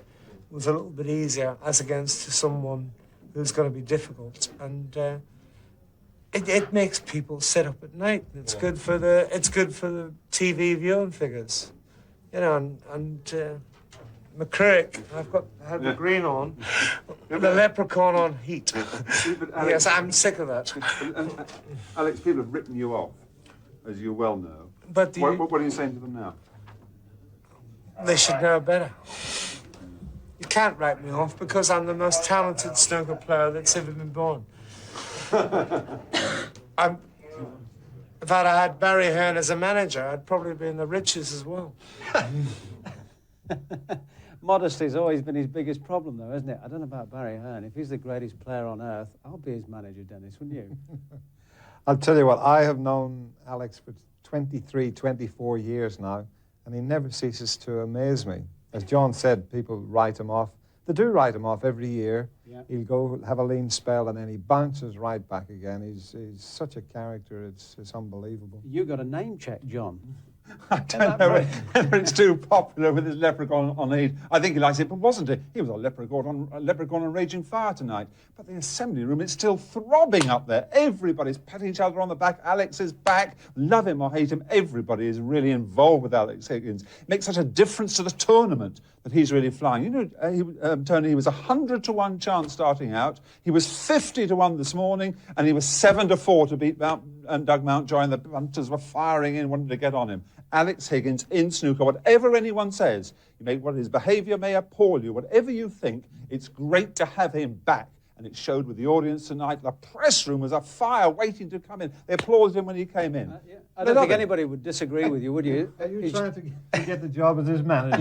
was a little bit easier as against to someone who's going to be difficult. And it makes people sit up at night. It's good for the TV viewing figures, you know. And McCrick, I had the green on, the leprechaun on heat. Yes, I'm sick of that. Alex, people have written you off, as you well know. But What are you saying to them now? they should know better. You can't write me off because I'm the most talented snooker player that's ever been born. If I'd had Barry Hearn as a manager, I'd probably be in the riches as well. Modesty's always been his biggest problem, though, isn't it? I don't know about Barry Hearn. If he's the greatest player on earth, I'll be his manager, Dennis, wouldn't you? I'll tell you what, I have known Alex for 23, 24 years now, and he never ceases to amaze me. As John said, people write him off. They do write him off every year. Yeah. He'll go have a lean spell, and then he bounces right back again. He's such a character, it's unbelievable. You got a name check, John. I don't know whether it's too popular with his leprechaun on heat. I think he likes it, but wasn't it? He was a leprechaun on Raging Fire tonight. But the assembly room, it's still throbbing up there. Everybody's patting each other on the back. Alex is back. Love him or hate him, everybody is really involved with Alex Higgins. It makes such a difference to the tournament that he's really flying. You know, Tony, he was 100-1 chance starting out. He was 50-1 this morning, and he was 7-4 to beat Doug Mountjoy, and the punters were firing in, wanting to get on him. Alex Higgins in snooker, whatever anyone says, what his behaviour may appall you, whatever you think, it's great to have him back. And it showed with the audience tonight. The press room was afire, waiting to come in. They applauded him when he came in. Yeah. I don't think anybody would disagree with you, would you? Are you trying to get the job as his manager?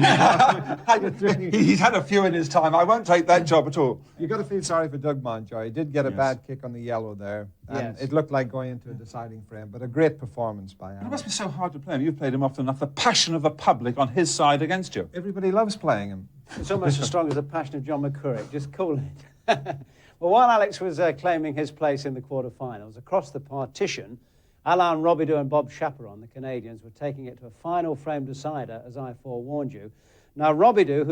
He's had a few in his time. I won't take that job at all. You've got to feel sorry for Doug Mountjoy. He did get a bad kick on the yellow there. And it looked like going into a deciding frame, but a great performance by Alex. It must be so hard to play him. You've played him often enough. The passion of the public on his side against you. Everybody loves playing him. It's almost as strong as the passion of John McCurrick. Just cool it. Well, while Alex was claiming his place in the quarterfinals, across the partition, Alain Robidoux and Bob Chaperon, the Canadians, were taking it to a final frame decider, as I forewarned you. Now, Robidoux, who'd